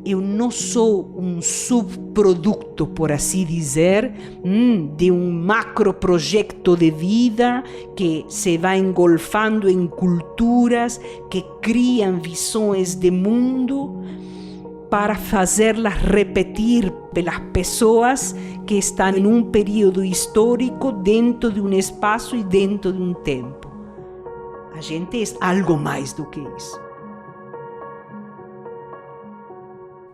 Eu não sou um subproduto, por assim dizer, de um macroprojeto de vida que se vai engolfando em culturas que criam visões de mundo para fazê-las repetir pelas pessoas que estão em um período histórico dentro de um espaço e dentro de um tempo. A gente é algo mais do que isso.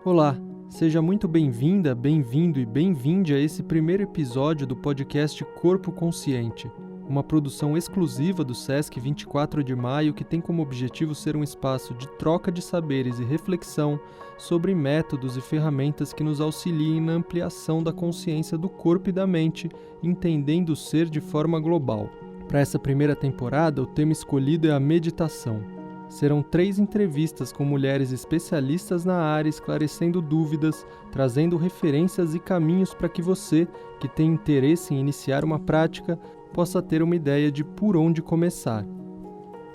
Olá, seja muito bem-vinda, bem-vindo e bem-vinde a esse primeiro episódio do podcast Corpo Consciente, uma produção exclusiva do SESC 24 de Maio que tem como objetivo ser um espaço de troca de saberes e reflexão sobre métodos e ferramentas que nos auxiliem na ampliação da consciência do corpo e da mente, entendendo o ser de forma global. Para essa primeira temporada, o tema escolhido é a meditação. Serão 3 entrevistas com mulheres especialistas na área, esclarecendo dúvidas, trazendo referências e caminhos para que você, que tem interesse em iniciar uma prática, possa ter uma ideia de por onde começar.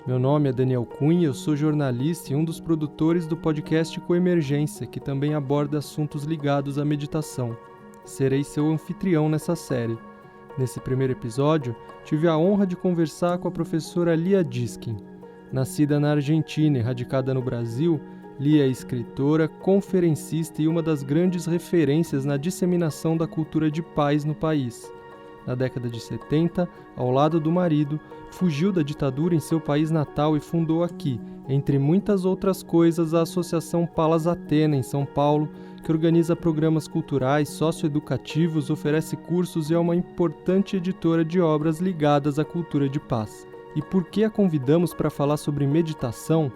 Meu nome é Daniel Cunha, eu sou jornalista e um dos produtores do podcast Coemergência, que também aborda assuntos ligados à meditação. Serei seu anfitrião nessa série. Nesse primeiro episódio, tive a honra de conversar com a professora Lia Diskin. Nascida na Argentina e radicada no Brasil, Lia é escritora, conferencista e uma das grandes referências na disseminação da cultura de paz no país. Na década de 70, ao lado do marido, fugiu da ditadura em seu país natal e fundou aqui, entre muitas outras coisas, a Associação Palas Athena, em São Paulo, que organiza programas culturais, socioeducativos, oferece cursos e é uma importante editora de obras ligadas à cultura de paz. E por que a convidamos para falar sobre meditação?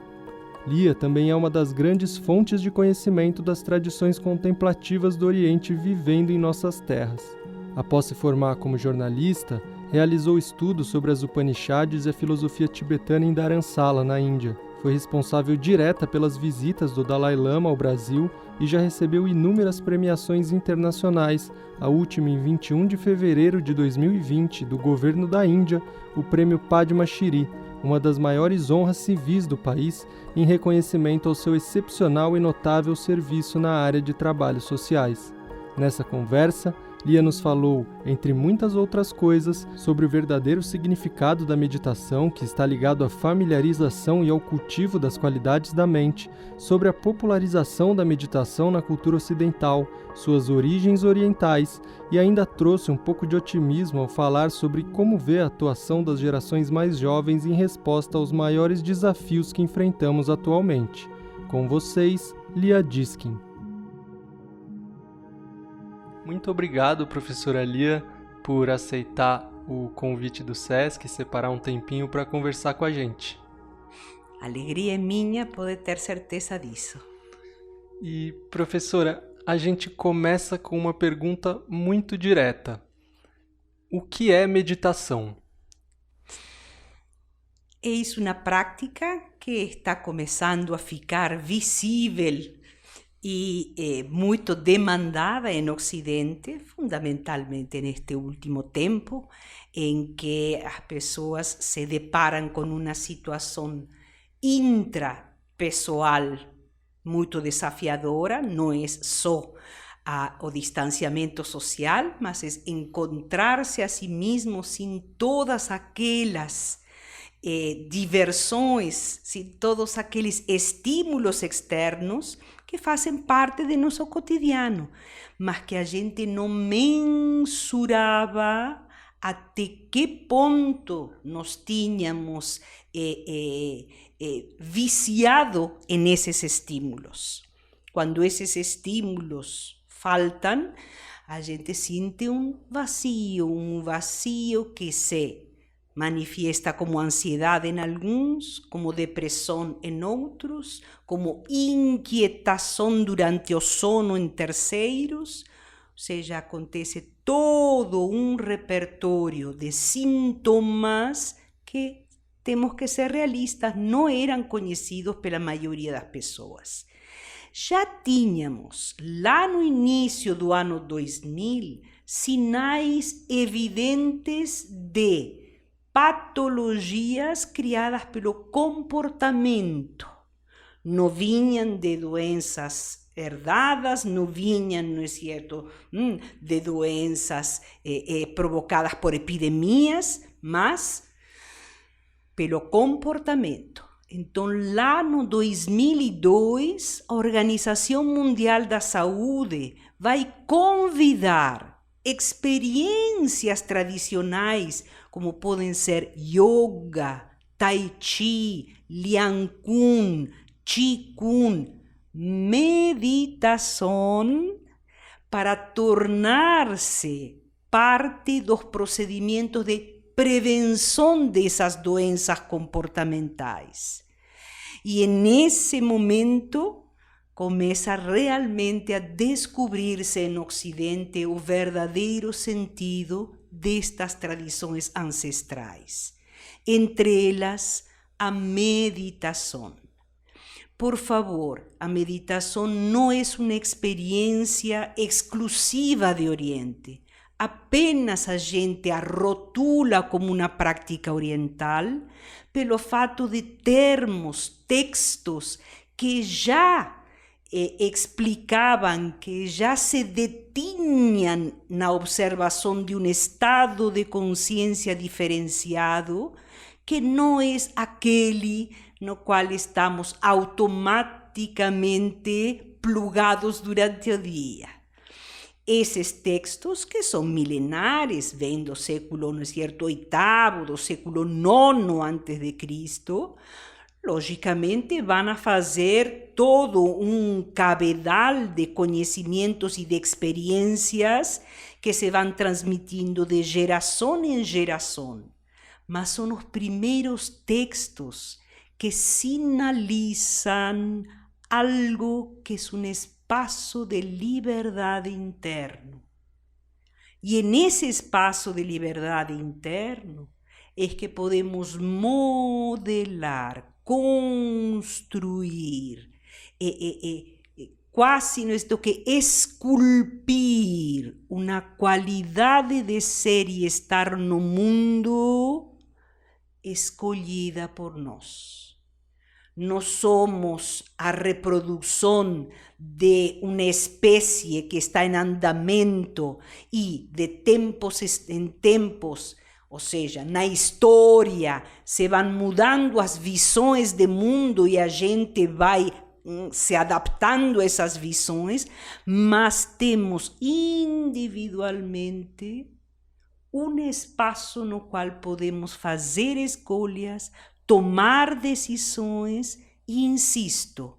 Lia também é uma das grandes fontes de conhecimento das tradições contemplativas do Oriente vivendo em nossas terras. Após se formar como jornalista, realizou estudos sobre as Upanishads e a filosofia tibetana em Dharamsala, na Índia. Foi responsável direta pelas visitas do Dalai Lama ao Brasil e já recebeu inúmeras premiações internacionais, a última em 21 de fevereiro de 2020, do governo da Índia, o prêmio Padma Shri, uma das maiores honras civis do país, em reconhecimento ao seu excepcional e notável serviço na área de trabalhos sociais. Nessa conversa, Lia nos falou, entre muitas outras coisas, sobre o verdadeiro significado da meditação, que está ligado à familiarização e ao cultivo das qualidades da mente, sobre a popularização da meditação na cultura ocidental, suas origens orientais, e ainda trouxe um pouco de otimismo ao falar sobre como vê a atuação das gerações mais jovens em resposta aos maiores desafios que enfrentamos atualmente. Com vocês, Lia Diskin. Muito obrigado, professora Lia, por aceitar o convite do SESC e separar um tempinho para conversar com a gente. A alegria é minha poder ter certeza disso. E, professora, a gente começa com uma pergunta muito direta. O que é meditação? É uma prática que está começando a ficar visível e muito demandada em Ocidente, fundamentalmente neste último tempo, em que as pessoas se deparam com uma situação intrapessoal muito desafiadora. Não é só o distanciamento social, mas é encontrar-se a si mesmo sem todas aquelas diversões, sem todos aqueles estímulos externos que fazem parte de nosso cotidiano, mas que a gente não mensurava até que ponto nós tínhamos viciado nesses estímulos. Quando esses estímulos faltam, a gente sente um vazio que se manifiesta como ansiedade em alguns, como depressão em outros, como inquietação durante o sono em terceiros. Ou seja, acontece todo um repertório de sintomas que, temos que ser realistas, não eram conhecidos pela maioria das pessoas. Já tínhamos, lá no início do ano 2000, sinais evidentes de patologias criadas pelo comportamento. Não vinham de doenças herdadas, não vinham, não é certo, de doenças provocadas por epidemias, mas pelo comportamento. Então, lá no 2002, a Organização Mundial da Saúde vai convidar experiências tradicionais, como podem ser yoga, tai chi, liang kun, qigong, meditação, para tornar-se parte dos procedimentos de prevenção dessas doenças comportamentais. E nesse momento começa realmente a descobrir-se no Ocidente o verdadeiro sentido destas tradições ancestrais. Entre elas, a meditação. Por favor, a meditação não é uma experiência exclusiva de Oriente. Apenas a gente a rotula como uma prática oriental pelo fato de termos textos que já explicavam, que já se detinham na observação de um estado de consciência diferenciado, que não é aquele no qual estamos automaticamente plugados durante o dia. Esses textos, que são milenares, vêm do século, não é certo, oitavo, do século nono antes de Cristo, logicamente vão a fazer todo um cabedal de conhecimentos e de experiências que se vão transmitindo de geração em geração. Mas são os primeiros textos que sinalizam algo que é um espaço de liberdade interno. E nesse espaço de liberdade interno é que podemos modelar, construir, quase isto que esculpir uma qualidade de ser e estar no mundo escolhida por nós. Nós somos a reprodução de uma espécie que está em andamento e de tempos em tempos, ou seja, na história se vão mudando as visões de mundo e a gente vai se adaptando a essas visões, mas temos individualmente um espaço no qual podemos fazer escolhas, tomar decisões e, insisto,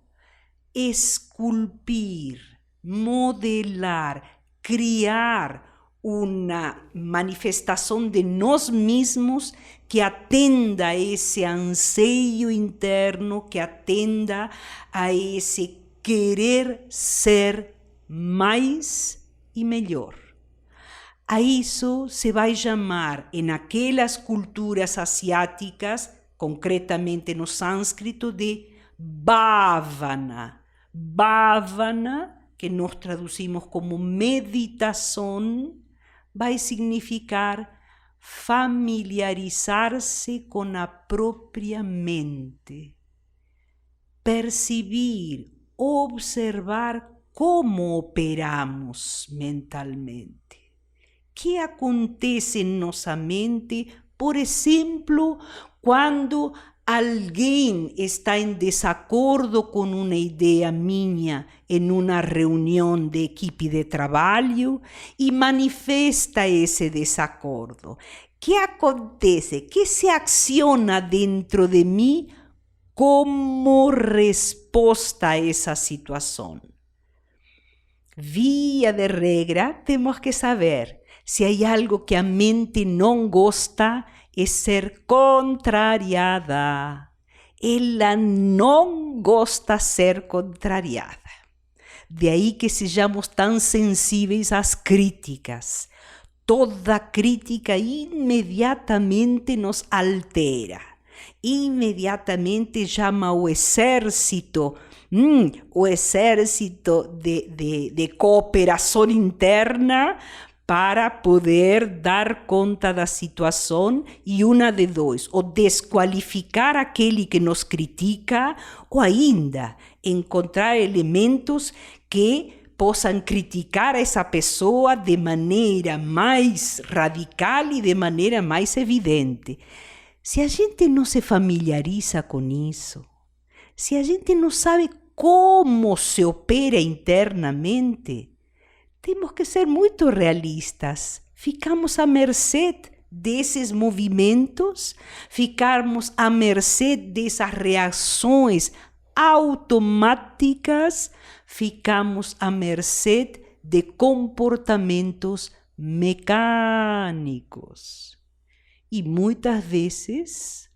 esculpir, modelar, criar uma manifestação de nós mesmos que atenda a esse anseio interno, que atenda a esse querer ser mais e melhor. A isso se vai chamar, em aquelas culturas asiáticas, concretamente no sânscrito, de bhavana. Bhavana, que nós traduzimos como meditação, vai significar familiarizar-se com a própria mente, perceber, observar como operamos mentalmente. O que acontece em nossa mente, por exemplo, quando alguém está em desacordo com uma ideia minha em uma reunião de equipe de trabalho e manifesta esse desacordo? O que acontece? Que se aciona dentro de mim como resposta a essa situação? Via de regra, temos que saber se há algo que a mente não gosta, é ser contrariada. Ela não gosta de ser contrariada. De aí que sejamos tão sensíveis às críticas. Toda crítica imediatamente nos altera. Imediatamente chama o exército de cooperação interna para poder dar conta da situação e uma de dois, ou desqualificar aquele que nos critica, ou ainda encontrar elementos que possam criticar essa pessoa de maneira mais radical e de maneira mais evidente. Se a gente não se familiariza com isso, se a gente não sabe como se opera internamente, temos que ser muito realistas. Ficamos à mercê desses movimentos, ficamos à mercê dessas reações automáticas, ficamos à mercê de comportamentos mecânicos. E muitas vezes,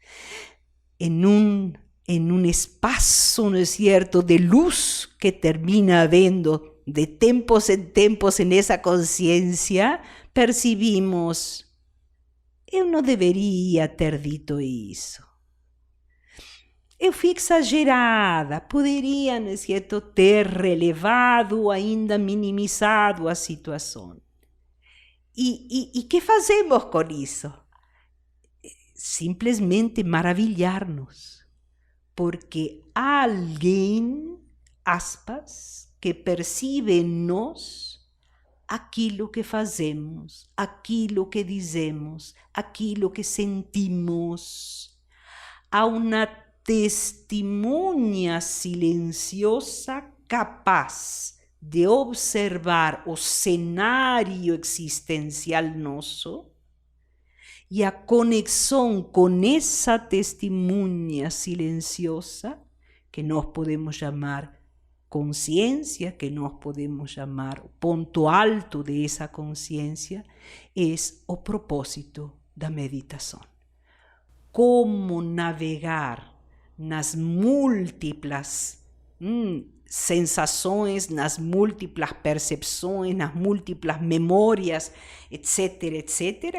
em um espaço, ¿no es cierto?, de luz que termina havendo de tempos em tempos nessa consciência, percebimos: eu não deveria ter dito isso. Eu fui exagerada, poderia, não é certo, ter relevado ou ainda minimizado a situação. E que fazemos com isso? Simplesmente maravilhar-nos, porque alguém, aspas, que percebe em nós aquilo que fazemos, aquilo que dizemos, aquilo que sentimos. Há uma testemunha silenciosa capaz de observar o cenário existencial nosso, e a conexão com essa testemunha silenciosa, que nós podemos chamar consciência, que nós podemos chamar o ponto alto dessa consciência, é o propósito da meditação. Como navegar nas múltiplas sensações, nas múltiplas percepções, nas múltiplas memórias, etc.,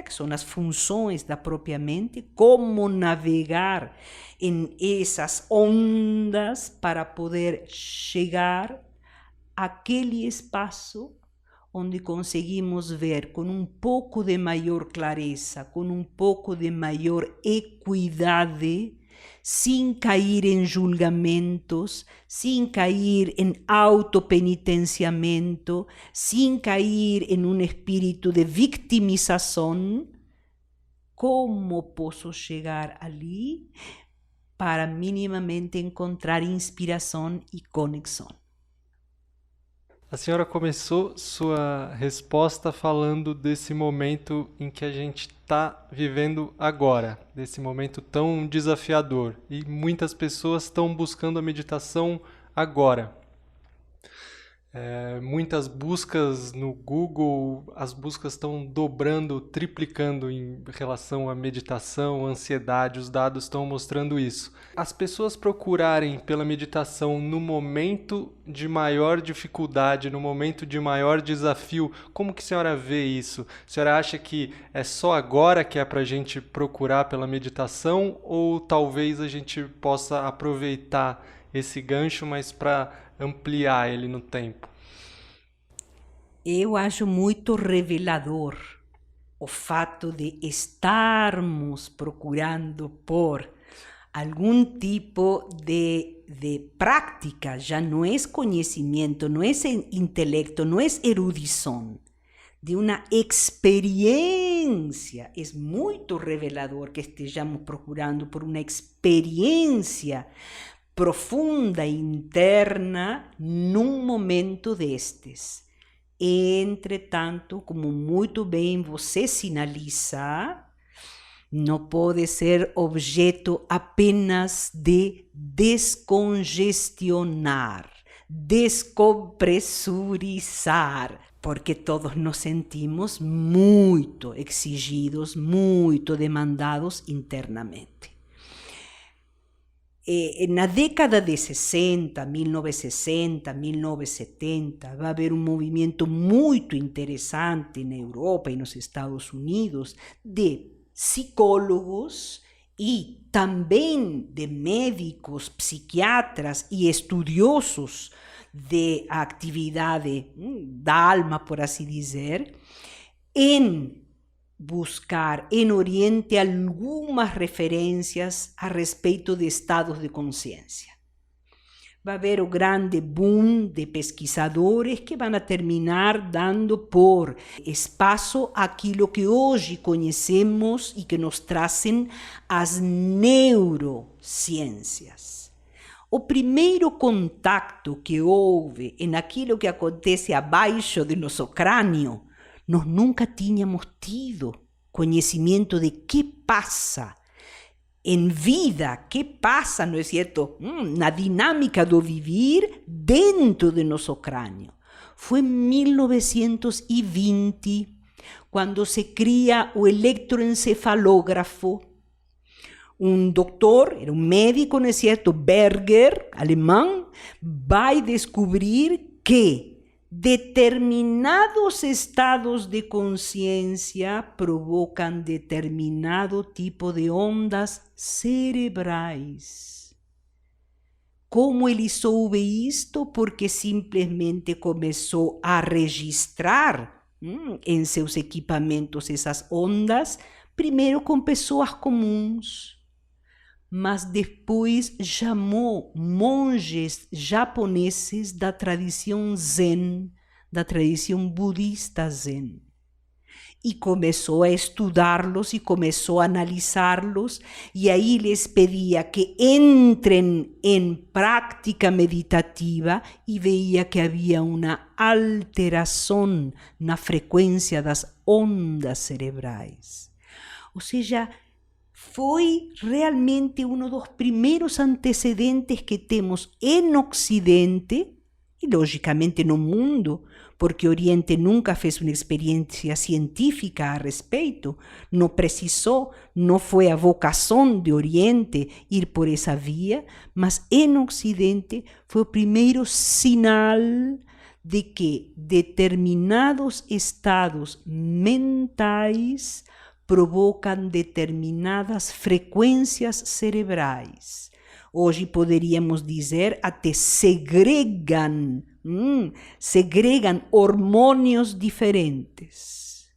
que são as funções da própria mente, como navegar em essas ondas para poder chegar àquele espaço onde conseguimos ver com um pouco de maior clareza, com um pouco de maior equidade, sem cair em julgamentos, sem cair em autopenitenciamento, sem cair em um espírito de vitimização. Como posso chegar ali para minimamente encontrar inspiração e conexão? A senhora começou sua resposta falando desse momento em que a gente está vivendo agora, desse momento tão desafiador. E muitas pessoas estão buscando a meditação agora. Muitas buscas no Google, as buscas estão dobrando, triplicando em relação à meditação, ansiedade, os dados estão mostrando isso. As pessoas procurarem pela meditação no momento de maior dificuldade, no momento de maior desafio, como que a senhora vê isso? A senhora acha que é só agora que é para a gente procurar pela meditação, ou talvez a gente possa aproveitar esse gancho, mas para ampliar ele no tempo? Eu acho muito revelador o fato de estarmos procurando por algum tipo de prática, já não é conhecimento, não é intelecto, não é erudição, de uma experiência. É muito revelador que estejamos procurando por uma experiência profunda, interna, num momento destes. Entretanto, como muito bem você sinaliza, não pode ser objeto apenas de descongestionar, descompressurizar, porque todos nos sentimos muito exigidos, muito demandados internamente. Na década de 60, 1960, 1970, vai haver um movimento muito interessante na Europa e nos Estados Unidos de psicólogos e também de médicos, psiquiatras e estudiosos de atividade da alma, por assim dizer, en buscar en Oriente algumas referências a respeito de estados de consciência. Vai haver o grande boom de pesquisadores que vão terminar dando por espaço aquilo que hoje conhecemos e que nos trazem as neurociências. O primeiro contato que houve em aquilo que acontece abaixo de nosso crânio, nós nunca tínhamos tido conhecimento de que passa em vida, que passa, não é certo? Na dinâmica do viver dentro de nosso crânio. Foi em 1920, quando se cria o eletroencefalógrafo. Um doutor, era um médico, não é certo? Berger, alemão, vai descobrir que determinados estados de consciência provocam determinado tipo de ondas cerebrais. Como ele soube isto? Porque simplesmente começou a registrar em seus equipamentos essas ondas, primeiro com pessoas comuns, mas depois chamou monges japoneses da tradição Zen, da tradição budista Zen. E começou a estudá-los e começou a analisá-los, e aí lhes pedia que entrem em prática meditativa e veia que havia uma alteração na frequência das ondas cerebrais. Ou seja, foi realmente um dos primeiros antecedentes que temos em Ocidente, e logicamente no mundo, porque Oriente nunca fez uma experiência científica a respeito, não precisou, não foi a vocação de Oriente ir por essa via, mas em Ocidente foi o primeiro sinal de que determinados estados mentais provocam determinadas frequências cerebrais. Hoje poderíamos dizer até segregam hormônios diferentes.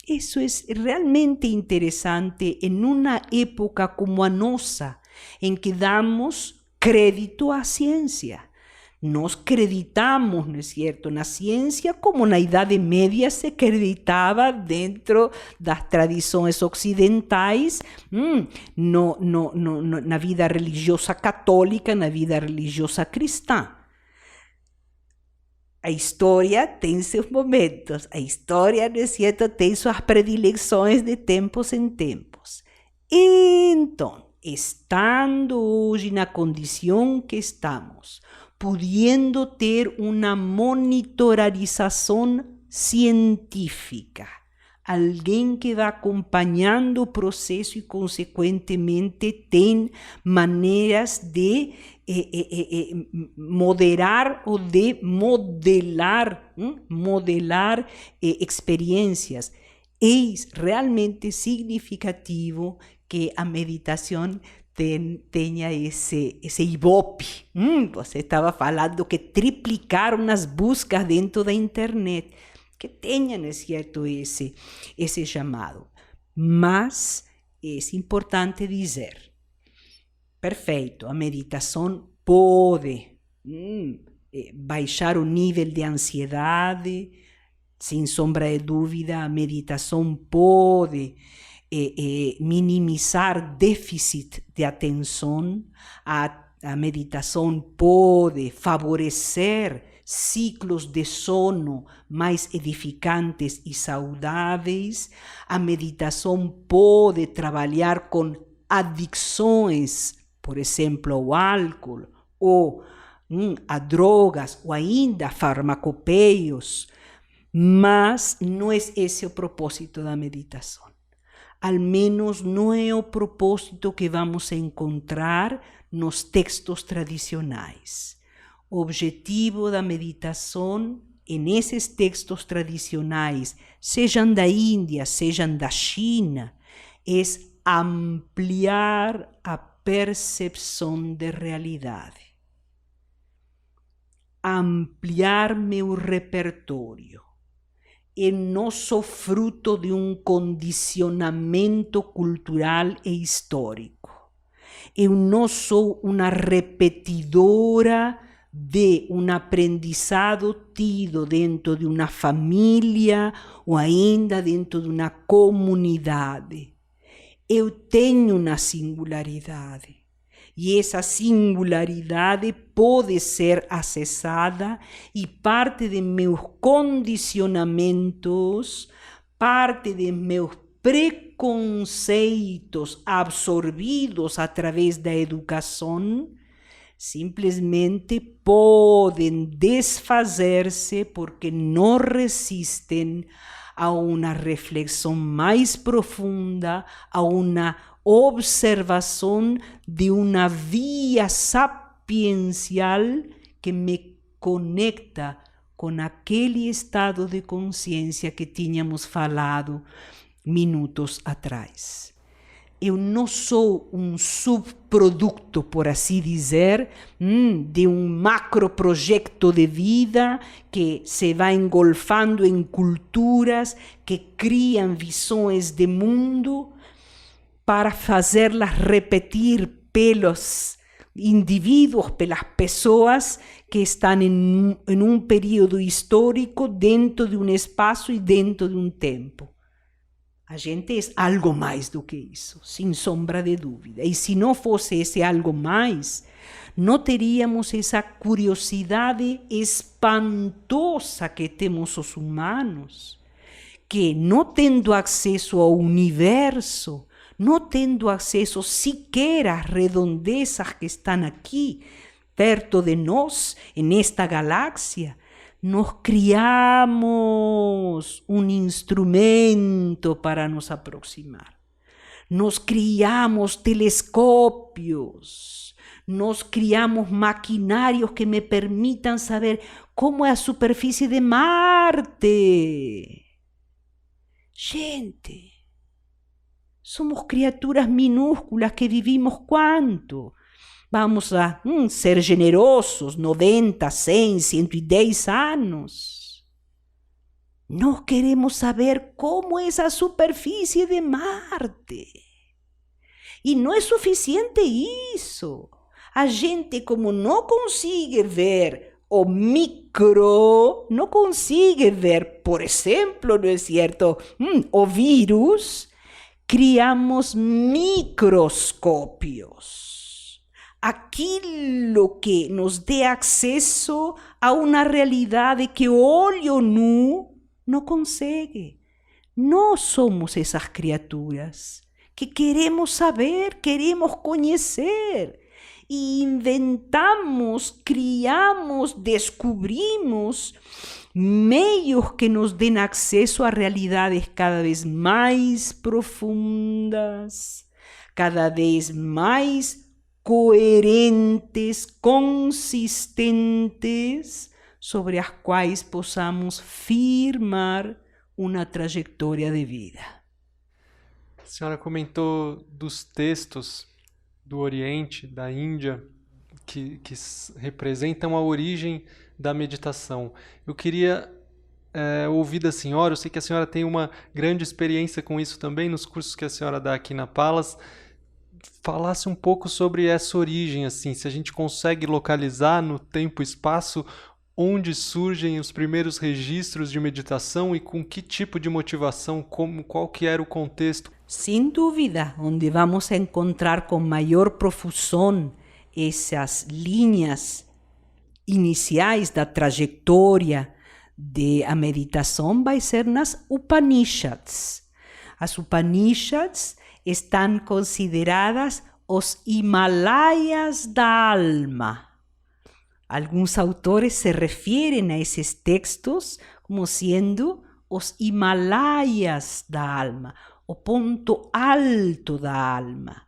Isso é realmente interessante em uma época como a nossa, em que damos crédito à ciência. Nós acreditamos, não é certo, na ciência como na Idade Média se acreditava dentro das tradições ocidentais, na vida religiosa católica, na vida religiosa cristã. A história tem seus momentos, a história, não é certo, tem suas predileções de tempos em tempos. Então, estando hoje na condição que estamos, pudiendo ter uma monitorização científica, alguém que vai acompanhando o processo e, consequentemente, tem maneiras de moderar ou de modelar experiências. É realmente significativo que a meditação tenha esse ibope. Você estava falando que triplicaram as buscas dentro da internet, que tenha, não é certo, esse chamado. Mas é importante dizer, perfeito, a meditação pode baixar o nível de ansiedade, sem sombra de dúvida, a meditação pode minimizar déficit de atenção, a meditação pode favorecer ciclos de sono mais edificantes e saudáveis, a meditação pode trabalhar com adicções, por exemplo, ao álcool, ou a drogas, ou ainda farmacopeios, mas não é esse o propósito da meditação. Al menos não é o propósito que vamos encontrar nos textos tradicionais. O objetivo da meditação, nesses textos tradicionais, sejam da Índia, sejam da China, é ampliar a percepção de realidade, ampliar meu repertório, eu não sou fruto de um condicionamento cultural e histórico. Eu não sou uma repetidora de um aprendizado tido dentro de uma família ou ainda dentro de uma comunidade. Eu tenho uma singularidade. E essa singularidade pode ser acessada e parte de meus condicionamentos, parte de meus preconceitos absorvidos através da educação, simplesmente podem desfazer-se porque não resistem a uma reflexão mais profunda, a uma observação de uma via sapiencial que me conecta com aquele estado de consciência que tínhamos falado minutos atrás. Eu não sou um subproduto, por assim dizer, de um macroprojeto de vida que se vai engolfando em culturas que criam visões de mundo para fazê-las repetir pelos indivíduos, pelas pessoas que estão em um período histórico dentro de um espaço e dentro de um tempo. A gente é algo mais do que isso, sem sombra de dúvida. E se não fosse esse algo mais, não teríamos essa curiosidade espantosa que temos os humanos, que não tendo acesso ao universo, não tendo acesso sequer às redondezas que estão aqui, perto de nós, nesta galáxia, nós criamos um instrumento para nos aproximar. Nós criamos telescópios, nós criamos maquinários que me permitam saber como é a superfície de Marte. Gente, somos criaturas minúsculas que vivimos quanto? Vamos a ser generosos, 90, 100, 110 anos. Nós queremos saber como é essa superfície de Marte. E não é suficiente isso. A gente, como não consegue ver o micro, não consegue ver, por exemplo, não é certo, o vírus, criamos microscópios. Aquilo que nos dê acesso a uma realidade que o olho nu não consegue. Nós somos essas criaturas que queremos saber, queremos conhecer. E inventamos, criamos, descobrimos meios que nos den acesso a realidades cada vez mais profundas, cada vez mais coerentes, consistentes, sobre as quais possamos firmar uma trajetória de vida. A senhora comentou dos textos do Oriente, da Índia, que representam a origem da meditação. Eu queria ouvir da senhora, eu sei que a senhora tem uma grande experiência com isso também, nos cursos que a senhora dá aqui na Palas, falasse um pouco sobre essa origem, assim, se a gente consegue localizar no tempo e espaço onde surgem os primeiros registros de meditação e com que tipo de motivação, qual que era o contexto. Sem dúvida, onde vamos encontrar com maior profusão essas linhas iniciais da trajetória da meditação vai ser nas Upanishads. As Upanishads estão consideradas os Himalaias da alma. Alguns autores se referem a esses textos como sendo os Himalaias da alma, o ponto alto da alma.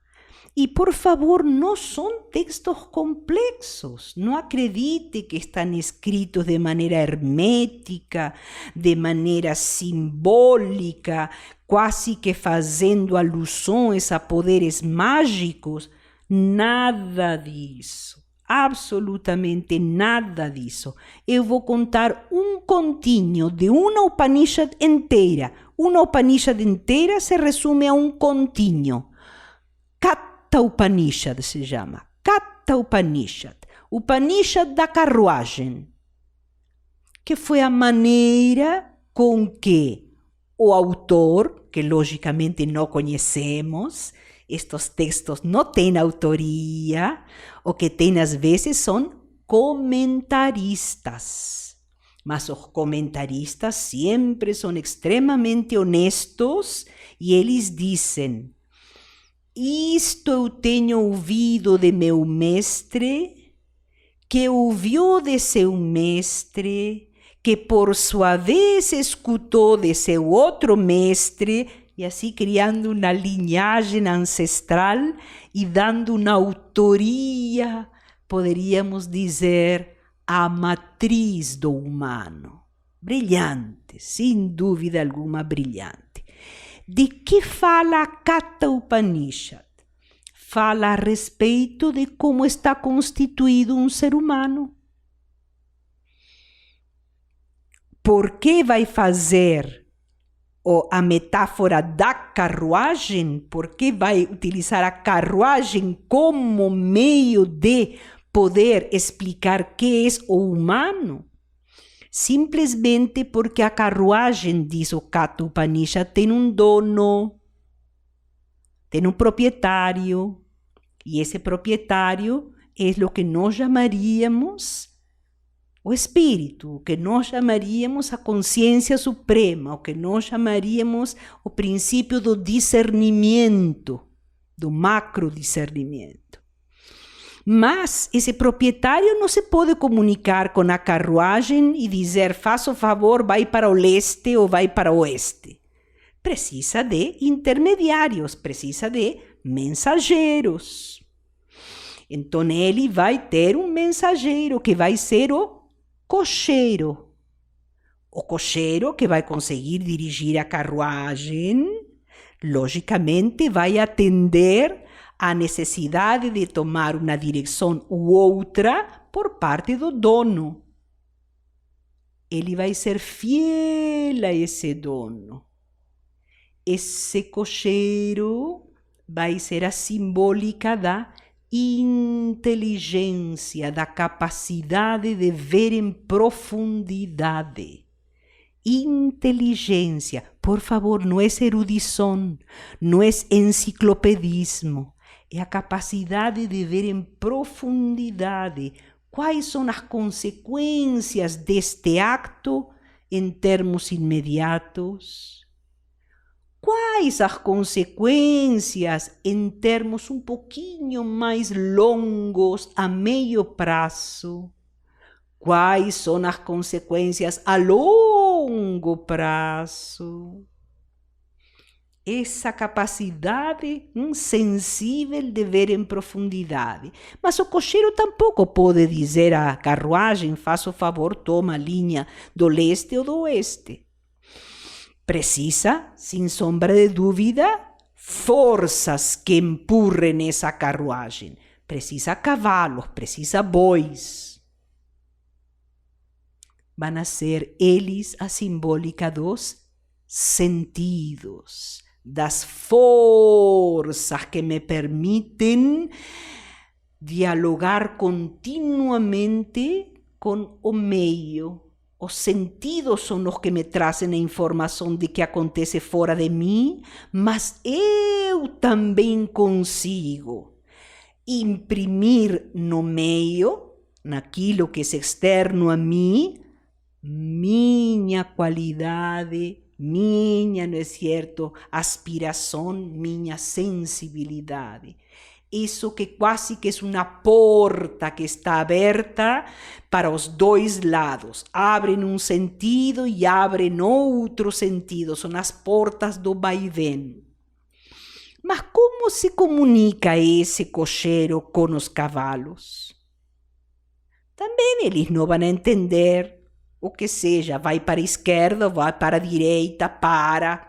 E, por favor, não são textos complexos. Não acredite que estão escritos de maneira hermética, de maneira simbólica, quase que fazendo alusões a poderes mágicos. Nada disso. absolutamente nada disso. Eu vou contar um continho de uma Upanishad inteira. Uma Upanishad inteira se resume a um continho. Katha Upanishad se chama. Katha Upanishad. Upanishad da carruagem. Que foi a maneira com que o autor, que logicamente não conhecemos, estes textos não têm autoria, o que tem às vezes são comentaristas. Mas os comentaristas sempre são extremamente honestos e eles dizem: isto eu tenho ouvido de meu mestre, que ouviu de seu mestre, que por sua vez escutou de seu outro mestre, e assim criando uma linhagem ancestral e dando uma autoria, poderíamos dizer, a matriz do humano. Brilhante, sem dúvida alguma brilhante. De que fala a Katha Upanishad? Fala a respeito de como está constituído um ser humano. Por que vai fazer a metáfora da carruagem? Por que vai utilizar a carruagem como meio de poder explicar que é o humano? Simplesmente porque a carruagem, diz o Katha Upanishad, tem um dono, tem um proprietário, e esse proprietário é o que nós chamaríamos o espírito, o que nós chamaríamos a consciência suprema, o que nós chamaríamos o princípio do discernimento, do macro-discernimento. Mas esse proprietário não se pode comunicar com a carruagem e dizer: faça o favor, vai para o leste ou vai para o oeste. Precisa de intermediários, precisa de mensageiros. Então ele vai ter um mensageiro que vai ser o cocheiro. O cocheiro que vai conseguir dirigir a carruagem, logicamente vai atender à necessidade de tomar uma direção ou outra por parte do dono. Ele vai ser fiel a esse dono. Esse cocheiro vai ser a simbólica da inteligência, da capacidade de ver em profundidade. Inteligência, por favor, não é erudição, não é enciclopedismo, é a capacidade de ver em profundidade quais são as consequências deste acto em termos imediatos. Quais as consequências em termos um pouquinho mais longos a meio prazo? Quais são as consequências a longo prazo? Essa capacidade sensível de ver em profundidade. Mas o cocheiro tampouco pode dizer à carruagem: faça o favor, toma a linha do leste ou do oeste. Precisa, sem sombra de dúvida, forças que empurrem essa carruagem. Precisa cavalos, precisa bois. Vão ser eles a simbólica dos sentidos, das forças que me permitem dialogar continuamente com o meio. Os sentidos são os que me trazem a informação de que acontece fora de mim, mas eu também consigo imprimir no meio, naquilo que é externo a mim, minha qualidade, minha, não é certo, aspiração, minha sensibilidade. Isso que quase que é uma porta que está aberta para os dois lados. Abrem um sentido e abrem outro sentido. São as portas do vai-vem. Mas como se comunica esse cocheiro com os cavalos? Também eles não vão entender o que seja. Vai para a esquerda, vai para a direita,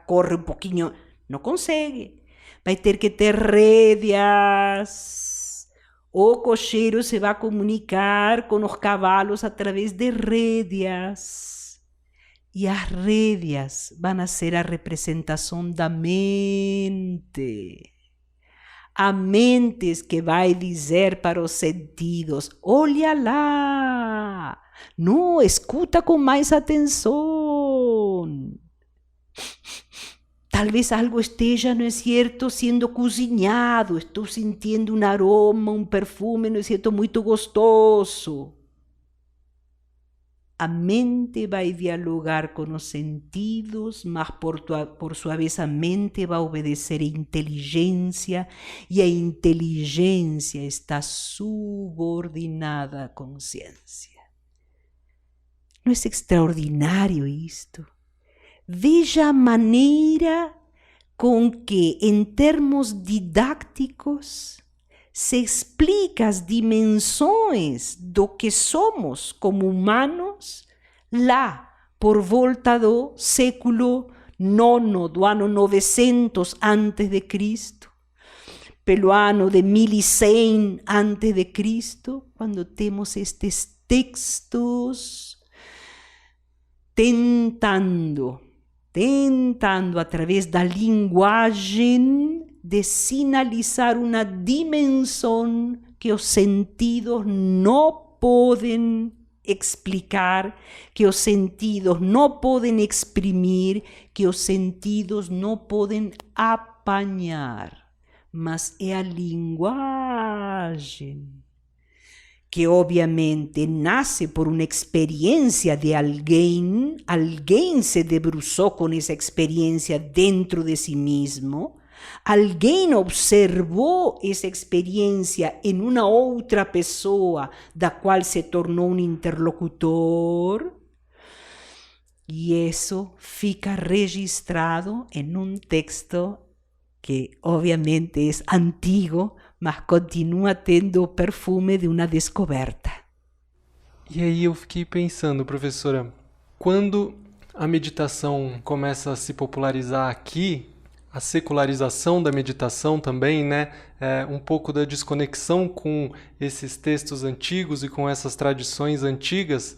corre um pouquinho. Não consegue. Vai ter que ter rédeas, O cocheiro se vai comunicar com os cavalos através de rédeas. E as rédeas vão ser a representação da mente. A mente que vai dizer para os sentidos: olha lá, não, escuta com mais atenção. Talvez algo esteja, não é certo, sendo cozinhado, estou sentindo um aroma, um perfume, não é certo, muito gostoso. A mente vai dialogar com os sentidos, mas por sua vez a mente vai obedecer a inteligência, e a inteligência está subordinada à consciência. Não é extraordinário isto? Veja a maneira com que, em termos didáticos, se explica as dimensões do que somos como humanos lá por volta do século IX, do ano 900 antes de Cristo, pelo ano de 1100 antes de Cristo, quando temos estes textos tentando através da linguagem de sinalizar uma dimensão que os sentidos não podem explicar, que os sentidos não podem exprimir, que os sentidos não podem apanhar. Mas é a linguagem que obviamente nasce por uma experiência de alguém se debruçou com essa experiência dentro de si mesmo, alguém observou essa experiência em uma outra pessoa, da qual se tornou um interlocutor, e isso fica registrado em um texto que obviamente é antigo, mas continua tendo o perfume de uma descoberta. E aí eu fiquei pensando, professora, quando a meditação começa a se popularizar aqui, a secularização da meditação também, né? Um pouco da desconexão com esses textos antigos e com essas tradições antigas.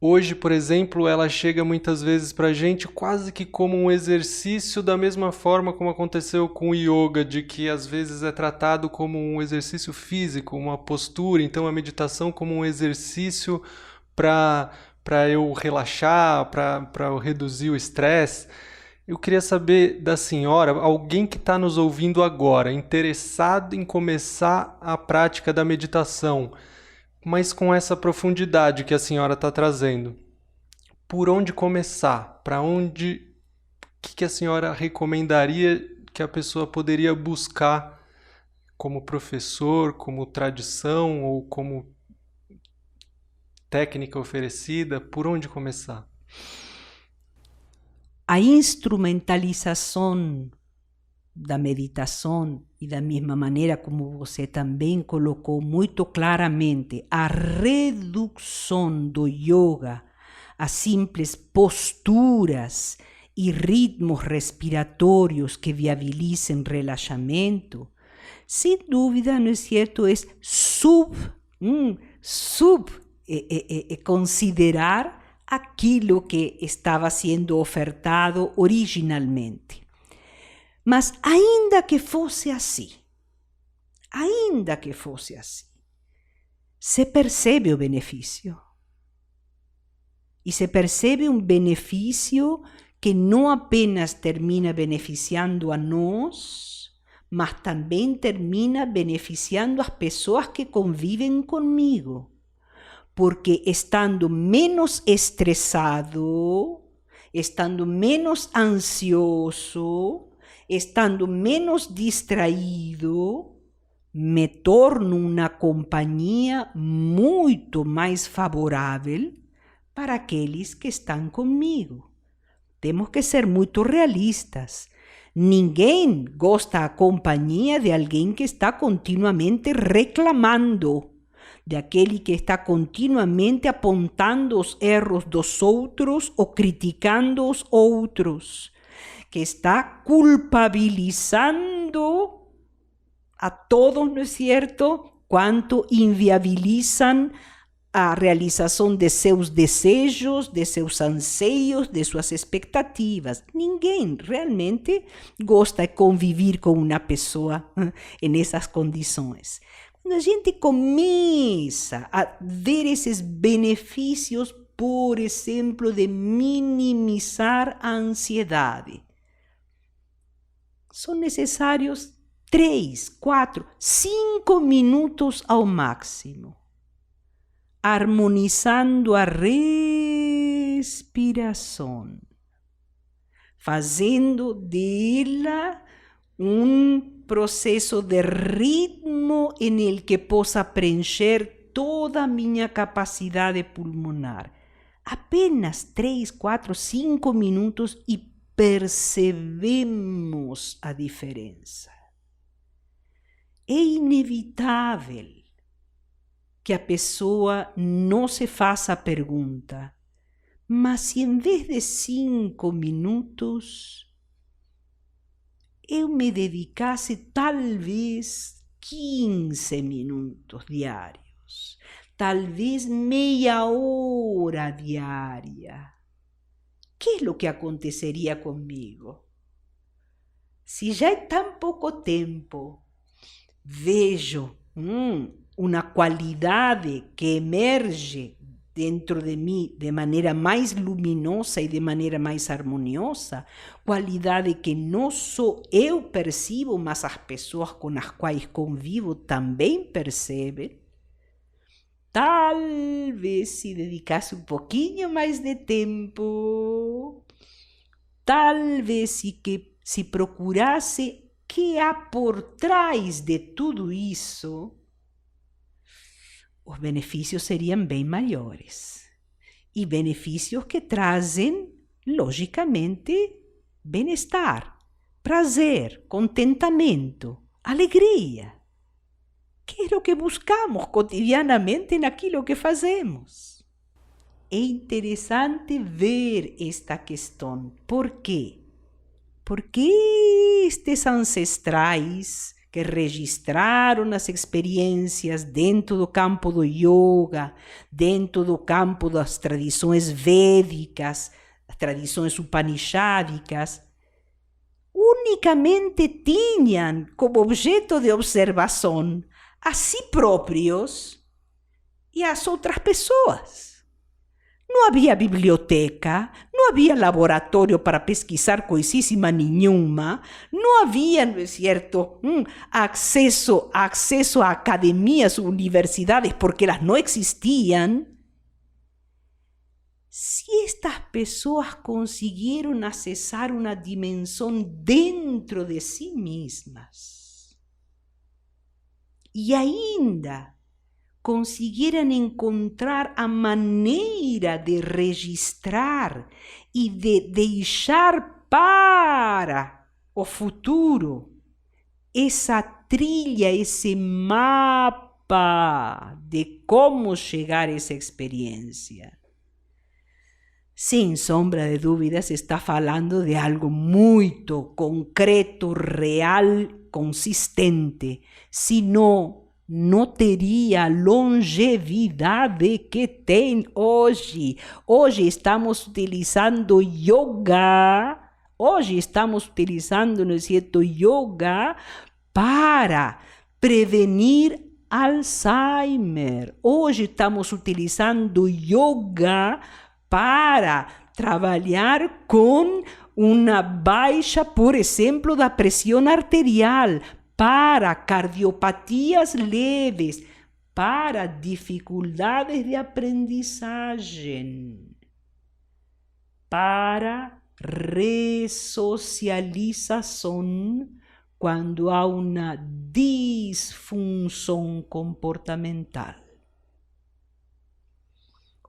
Hoje, por exemplo, ela chega muitas vezes para a gente quase que como um exercício, da mesma forma como aconteceu com o yoga, de que às vezes é tratado como um exercício físico, uma postura, então a meditação como um exercício para eu relaxar, para eu reduzir o estresse. Eu queria saber da senhora, alguém que está nos ouvindo agora, interessado em começar a prática da meditação, mas com essa profundidade que a senhora está trazendo. Por onde começar? Para onde? O que a senhora recomendaria que a pessoa poderia buscar como professor, como tradição ou como técnica oferecida? Por onde começar? A instrumentalização da meditação e da mesma maneira como você também colocou muito claramente, a redução do yoga a simples posturas e ritmos respiratórios que viabilizem relaxamento, sem dúvida, não é certo, é considerar aquilo que estava sendo ofertado originalmente. Mas ainda que fosse assim, se percebe o benefício. E se percebe um benefício que não apenas termina beneficiando a nós, mas também termina beneficiando as pessoas que convivem comigo. Porque estando menos estressado, estando menos ansioso, estando menos distraído, me torno uma companhia muito mais favorável para aqueles que estão comigo. Temos que ser muito realistas. Ninguém gosta da companhia de alguém que está continuamente reclamando, de aquele que está continuamente apontando os erros dos outros ou criticando os outros, que está culpabilizando a todos, não é certo, quanto inviabilizam a realização de seus desejos, de seus anseios, de suas expectativas. Ninguém realmente gosta de conviver com uma pessoa nessas condições. Quando a gente começa a ver esses benefícios, por exemplo, de minimizar a ansiedade, são necessários 3, 4, 5 minutos ao máximo, harmonizando a respiração, fazendo dela processo de ritmo em el que possa preencher toda a minha capacidade pulmonar. Apenas 3, 4, 5 minutos e percebemos a diferença. É inevitável que a pessoa não se faça a pergunta, mas se em vez de 5 minutos eu me dedicasse talvez 15 minutos diários, talvez meia hora diária, ¿qué es lo que acontecería conmigo? Si ya en tan poco tiempo vejo uma qualidade que emerge dentro de mim de maneira mais luminosa e de maneira mais harmoniosa, qualidade que não só eu percebo, mas as pessoas com as quais convivo também percebem, talvez se dedicasse um pouquinho mais de tempo, talvez se procurasse que há por trás de tudo isso, os benefícios seriam bem maiores. E benefícios que trazem, logicamente, bem-estar, prazer, contentamento, alegria. Que é o que buscamos cotidianamente naquilo que fazemos. É interessante ver esta questão. Por quê? Porque estes ancestrais que registraram as experiências dentro do campo do yoga, dentro do campo das tradições védicas, as tradições upanishádicas, unicamente tinham como objeto de observação a si próprios e às outras pessoas. Não havia biblioteca, não havia laboratório para pesquisar coisíssima nenhuma, não havia, não é certo, acesso a academias, universidades, porque elas não existiam. Se estas pessoas conseguiram acessar uma dimensão dentro de si mesmas e ainda conseguiram encontrar a maneira de registrar e de deixar para o futuro essa trilha, esse mapa de como chegar a essa experiência. Sem sombra de dúvidas, está falando de algo muito concreto, real, consistente. Se não teria a longevidade que tem hoje. Hoje estamos utilizando yoga, não é certo, yoga para prevenir Alzheimer. Hoje estamos utilizando yoga para trabalhar com uma baixa, por exemplo, da pressão arterial, para cardiopatias leves, para dificuldades de aprendizagem, para ressocialização quando há uma disfunção comportamental.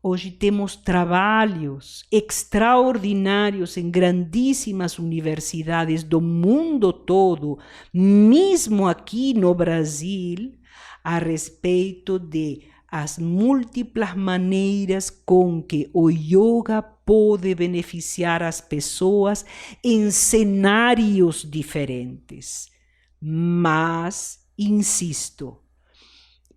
Hoje temos trabalhos extraordinários em grandíssimas universidades do mundo todo, mesmo aqui no Brasil, a respeito de as múltiplas maneiras com que o yoga pode beneficiar as pessoas em cenários diferentes. Mas, insisto,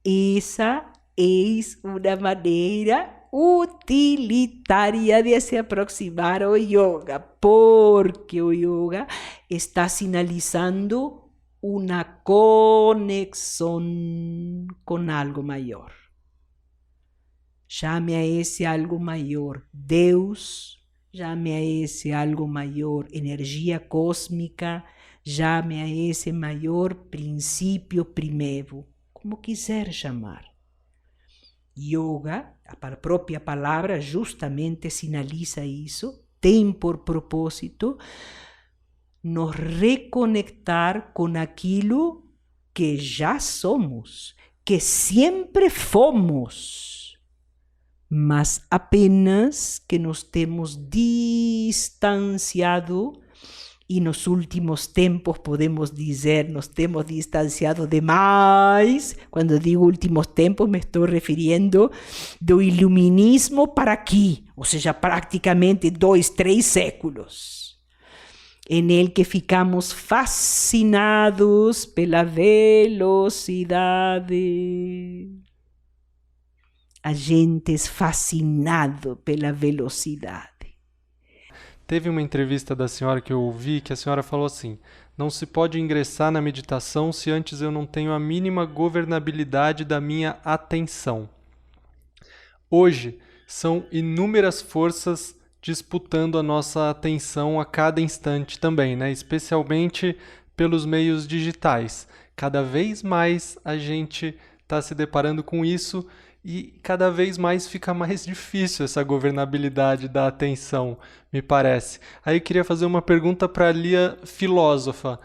Esa es una manera utilitária de se aproximar ao yoga, porque o yoga está sinalizando una conexión con algo mayor. Llame a ese algo mayor Deus, llame a ese algo mayor energia cósmica, llame a ese maior princípio primevo, como quiser chamar. Yoga, a própria palavra justamente sinaliza isso, tem por propósito nos reconectar com aquilo que já somos, que sempre fomos, mas apenas que nos temos distanciado e nos últimos tempos podemos dizer nos temos distanciado demais. Quando digo últimos tempos me estou referindo do iluminismo para aqui, ou seja, praticamente 2, 3 séculos, em el que ficamos fascinados pela velocidade. A gente é fascinado pela velocidade. Teve uma entrevista da senhora que eu ouvi que a senhora falou assim: não se pode ingressar na meditação se antes eu não tenho a mínima governabilidade da minha atenção. Hoje, são inúmeras forças disputando a nossa atenção a cada instante também, né? Especialmente pelos meios digitais. Cada vez mais a gente está se deparando com isso e cada vez mais fica mais difícil essa governabilidade da atenção, me parece. Aí eu queria fazer uma pergunta para a Lia filósofa,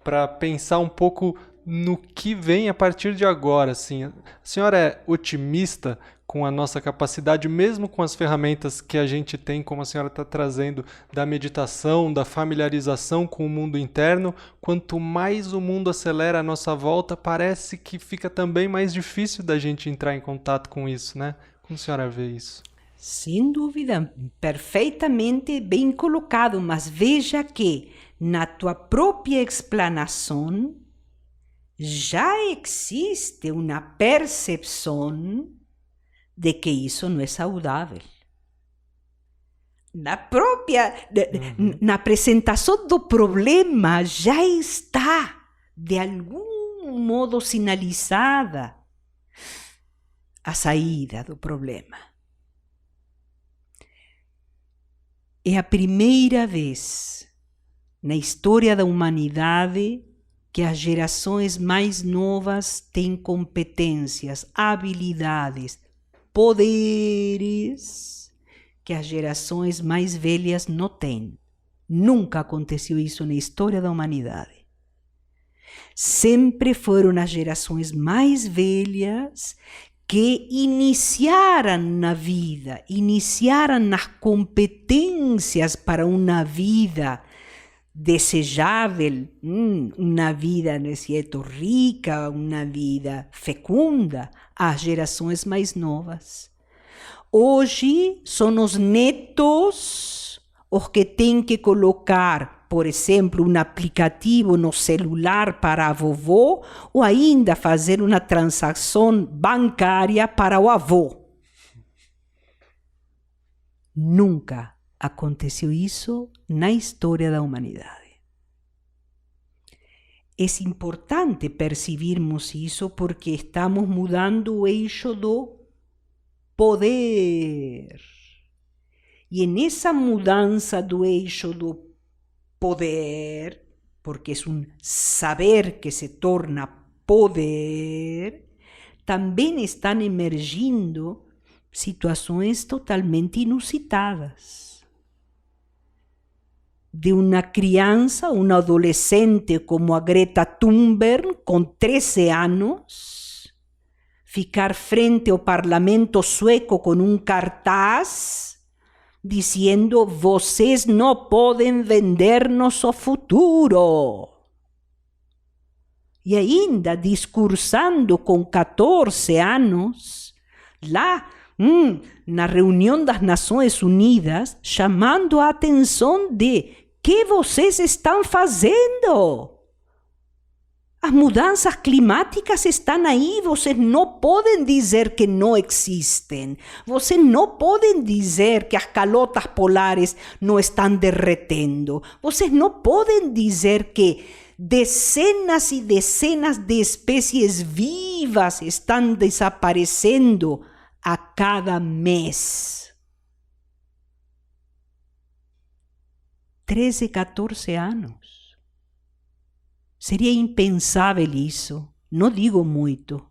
para pensar um pouco no que vem a partir de agora. Assim. A senhora é otimista com a nossa capacidade, mesmo com as ferramentas que a gente tem, como a senhora está trazendo, da meditação, da familiarização com o mundo interno? Quanto mais o mundo acelera à nossa volta, parece que fica também mais difícil da gente entrar em contato com isso, né? Como a senhora vê isso? Sem dúvida, perfeitamente bem colocado, mas veja que na tua própria explanação já existe uma percepção de que isso não é saudável. Na apresentação do problema já está, de algum modo, sinalizada a saída do problema. É a primeira vez na história da humanidade que as gerações mais novas têm competências, habilidades, poderes que as gerações mais velhas não têm. Nunca aconteceu isso na história da humanidade. Sempre foram as gerações mais velhas que iniciaram na vida, iniciaram nas competências para uma vida desejável, uma vida, não é certo, rica, uma vida fecunda, as gerações mais novas. Hoje são os netos os que têm que colocar, por exemplo, um aplicativo no celular para a vovó ou ainda fazer uma transação bancária para o avô. Nunca aconteceu isso na história da humanidade. É importante percebermos isso porque estamos mudando o eixo do poder. E nessa mudança do eixo do poder, porque é um saber que se torna poder, também estão emergindo situações totalmente inusitadas. De uma criança, uma adolescente como a Greta Thunberg, com 13 anos, ficar frente ao parlamento sueco com um cartaz dizendo: vocês não podem vender-nos o futuro. E ainda discursando com 14 anos, lá na reunião das Nações Unidas, chamando a atenção de: que vocês estão fazendo? As mudanças climáticas estão aí, vocês não podem dizer que não existem. Vocês não podem dizer que as calotas polares não estão derretendo. Vocês não podem dizer que dezenas e dezenas de espécies vivas estão desaparecendo a cada mês. 13, 14 anos. Seria impensável isso, não digo muito,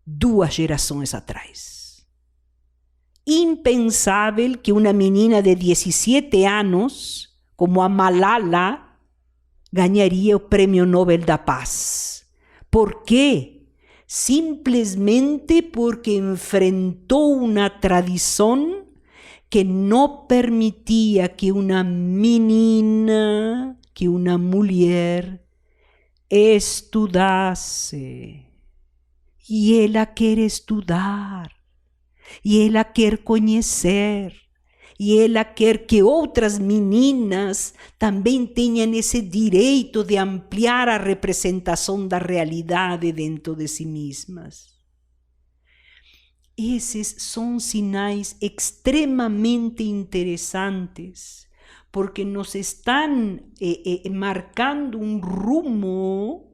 2 gerações atrás. Impensável que uma menina de 17 anos, como a Malala, ganharia o Prêmio Nobel da Paz. Por quê? Simplesmente porque enfrentou uma tradição que não permitia que uma menina, que uma mulher, estudasse. E ela quer estudar. E ela quer conhecer. E ela quer que outras meninas também tenham esse direito de ampliar a representação da realidade dentro de si mesmas. Esses são sinais extremamente interessantes, porque nos estão marcando um rumo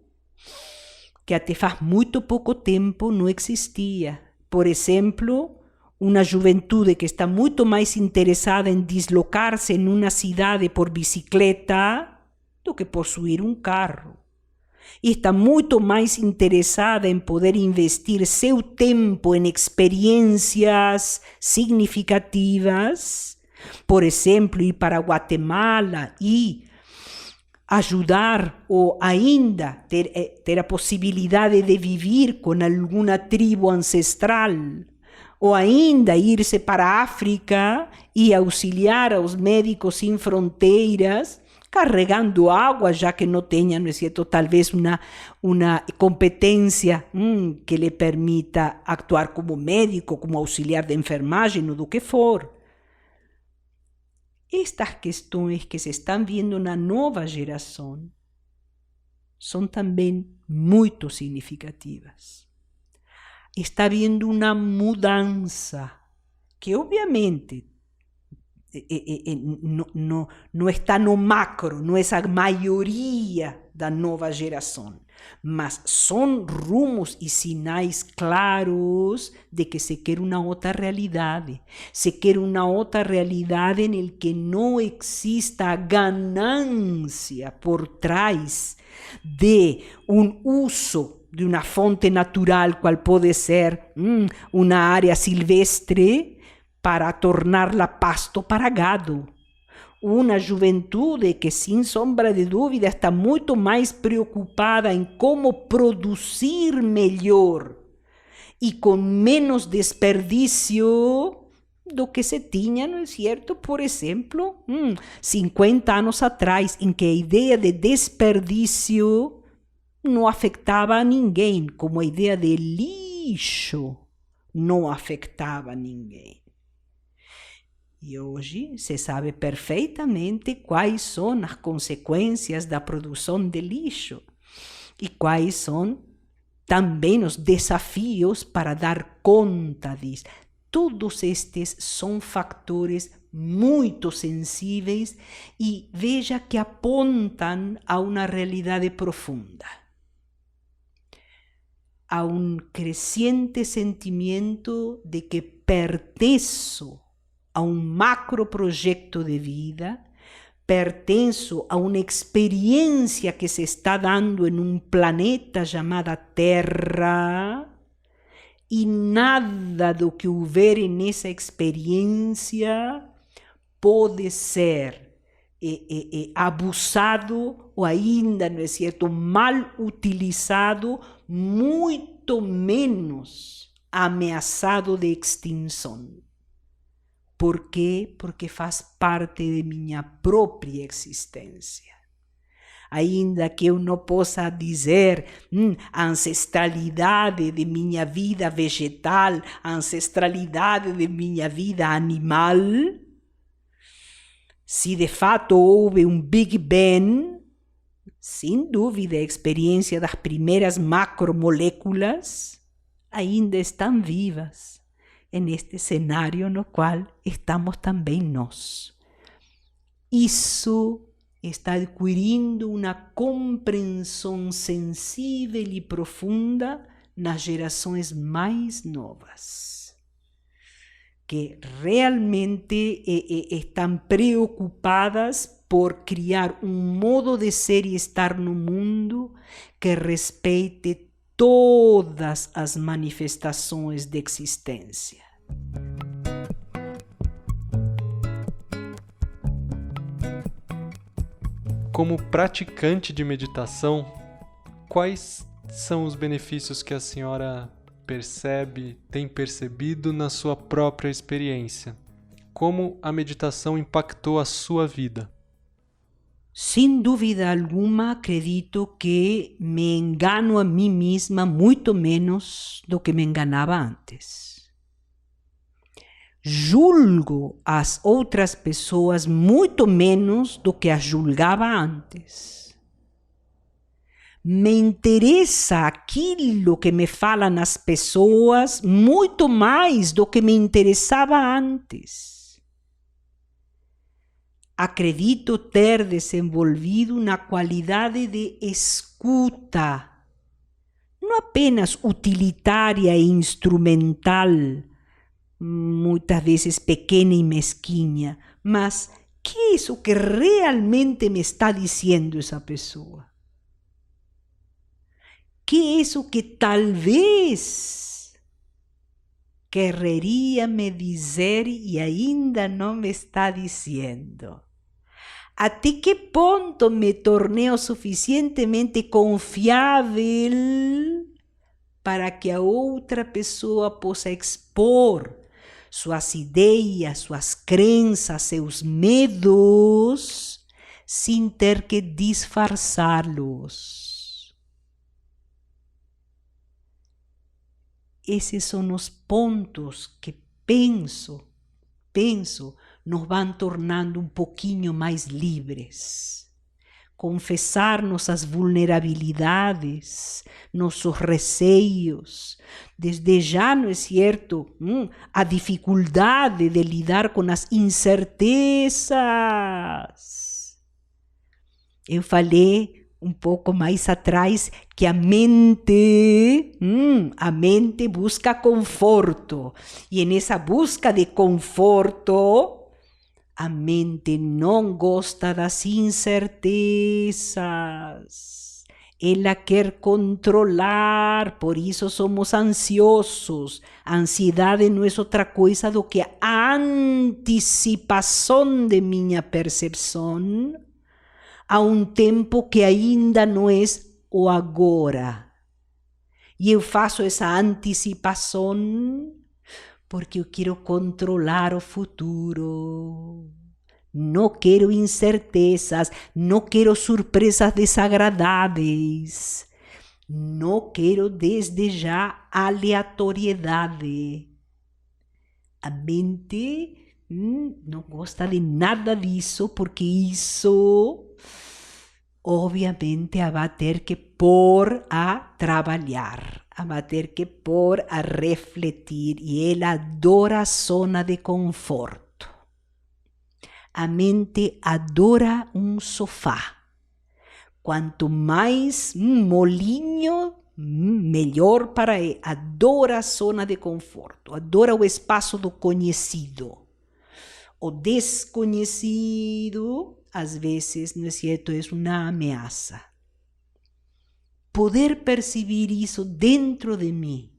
que até faz muito pouco tempo não existia. Por exemplo, uma juventude que está muito mais interessada em deslocar-se em uma cidade por bicicleta do que possuir um carro. E está muito mais interessada em poder investir seu tempo em experiências significativas. Por exemplo, ir para Guatemala e ajudar ou ainda ter a possibilidade de viver com alguma tribo ancestral, ou ainda ir-se para a África e auxiliar aos Médicos Sem Fronteiras, carregando água, já que não tenha, não é certo, talvez uma competência que lhe permita actuar como médico, como auxiliar de enfermagem ou do que for. Estas questões que se estão vendo na nova geração são também muito significativas. Está havendo uma mudança que, obviamente, não está no macro, não é a maioria da nova geração, mas são rumos e sinais claros de que se quer uma outra realidade. Se quer uma outra realidade em que não exista a ganância por trás de um uso de uma fonte natural, qual pode ser uma área silvestre, para torná-la pasto para gado. Uma juventude que, sem sombra de dúvida, está muito mais preocupada em como produzir melhor e com menos desperdício do que se tinha, não é certo? Por exemplo, 50 anos atrás, em que a ideia de desperdício não afetava a ninguém, como a ideia de lixo não afetava a ninguém. E hoje se sabe perfeitamente quais são as consequências da produção de lixo e quais são também os desafios para dar conta disso. Todos estes são fatores muito sensíveis e veja que apontam a uma realidade profunda, a um crescente sentimento de que pertenço a um macro projeto de vida, pertenço a uma experiência que se está dando em um planeta chamado Terra, e nada do que houver nessa experiência pode ser abusado ou ainda, não é certo, mal utilizado, muito menos ameaçado de extinção. Por quê? Porque faz parte de minha própria existência. Ainda que eu não possa dizer a ancestralidade de minha vida vegetal, a ancestralidade de minha vida animal, se de fato houve um Big Bang, Sem dúvida, a experiência das primeiras macromoléculas ainda estão vivas neste cenário no qual estamos também nós. Isso está adquirindo uma compreensão sensível e profunda nas gerações mais novas, que realmente estão preocupadas por criar um modo de ser e estar no mundo que respeite todas as manifestações de existência. Como praticante de meditação, quais são os benefícios que a senhora percebe, tem percebido na sua própria experiência? Como a meditação impactou a sua vida? Sem dúvida alguma, acredito que me engano a mim mesma muito menos do que me enganava antes. Julgo as outras pessoas muito menos do que as julgava antes. Me interessa aquilo que me falam as pessoas muito mais do que me interessava antes. Acredito ter desenvolvido uma qualidade de escuta, não apenas utilitária e instrumental, muitas vezes pequena e mesquinha, mas que é isso que realmente me está dizendo essa pessoa? Que é isso que talvez quereria me dizer e ainda não me está dizendo? Até que ponto me tornei o suficientemente confiável para que a outra pessoa possa expor suas ideias, suas crenças, seus medos, sem ter que disfarçá-los? Esses são os pontos que penso, nos vão tornando um pouquinho mais livres. Confessar nossas vulnerabilidades, nossos receios. Desde já, não é certo? A dificuldade de lidar com as incertezas. Eu falei um pouco mais atrás que a mente busca conforto. E nessa busca de conforto, a mente não gosta das incertezas. Ela quer controlar, por isso somos ansiosos. A ansiedade não é outra coisa do que a antecipação de minha percepção a um tempo que ainda não é o agora. E eu faço essa antecipação porque eu quero controlar o futuro. Não quero incertezas, não quero surpresas desagradáveis. Não quero desde já aleatoriedade. A mente não gosta de nada disso, porque isso, obviamente, a vai ter que pôr a trabalhar. Vai ter que pôr a refletir, e ela adora a zona de conforto. A mente adora um sofá. Quanto mais molinho, melhor para ela. Adora a zona de conforto, adora o espaço do conhecido. O desconhecido, às vezes, não é certo, é uma ameaça. Poder perceber isso dentro de mim,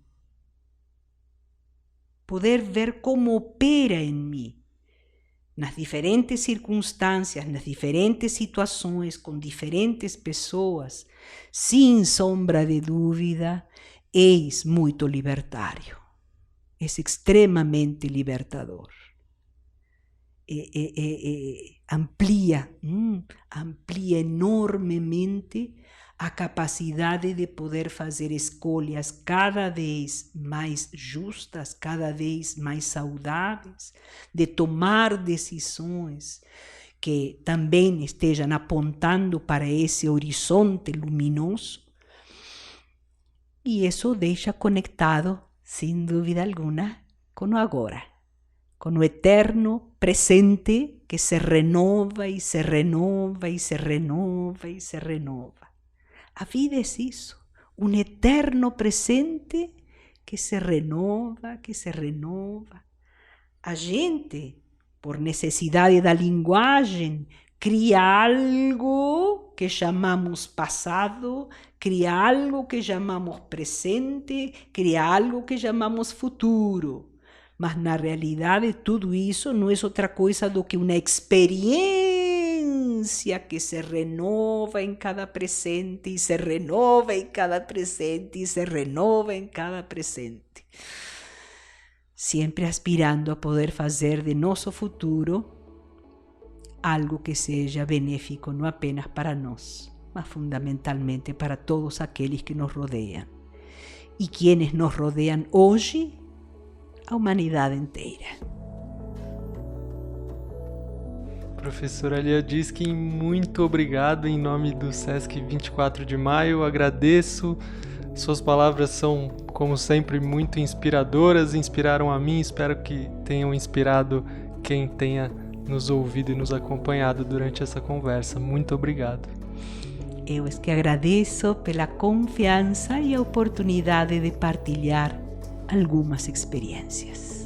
poder ver como opera em mim, nas diferentes circunstâncias, nas diferentes situações, com diferentes pessoas, sem sombra de dúvida, é muito libertário, é extremamente libertador. Amplia enormemente a capacidade de poder fazer escolhas cada vez mais justas, cada vez mais saudáveis, de tomar decisões que também estejam apontando para esse horizonte luminoso. E isso deixa conectado, sem dúvida alguma, com o agora, com o eterno presente que se renova e se renova e se renova e se renova. A vida é isso, um eterno presente que se renova, que se renova. A gente, por necessidade da linguagem, cria algo que chamamos passado, cria algo que chamamos presente, cria algo que chamamos futuro. Mas na realidade tudo isso não é outra coisa do que uma experiência que se renova em cada presente e se renova em cada presente e se renova em cada presente. Sempre aspirando a poder fazer de nosso futuro algo que seja benéfico não apenas para nós, mas fundamentalmente para todos aqueles que nos rodeiam. E quienes nos rodeiam hoje, a humanidade inteira. Professora Lia Diskin, muito obrigado em nome do SESC 24 de Maio, agradeço. Suas palavras são, como sempre, muito inspiradoras, inspiraram a mim, espero que tenham inspirado quem tenha nos ouvido e nos acompanhado durante essa conversa. Muito obrigado. Eu é que agradeço pela confiança e a oportunidade de partilhar algumas experiências.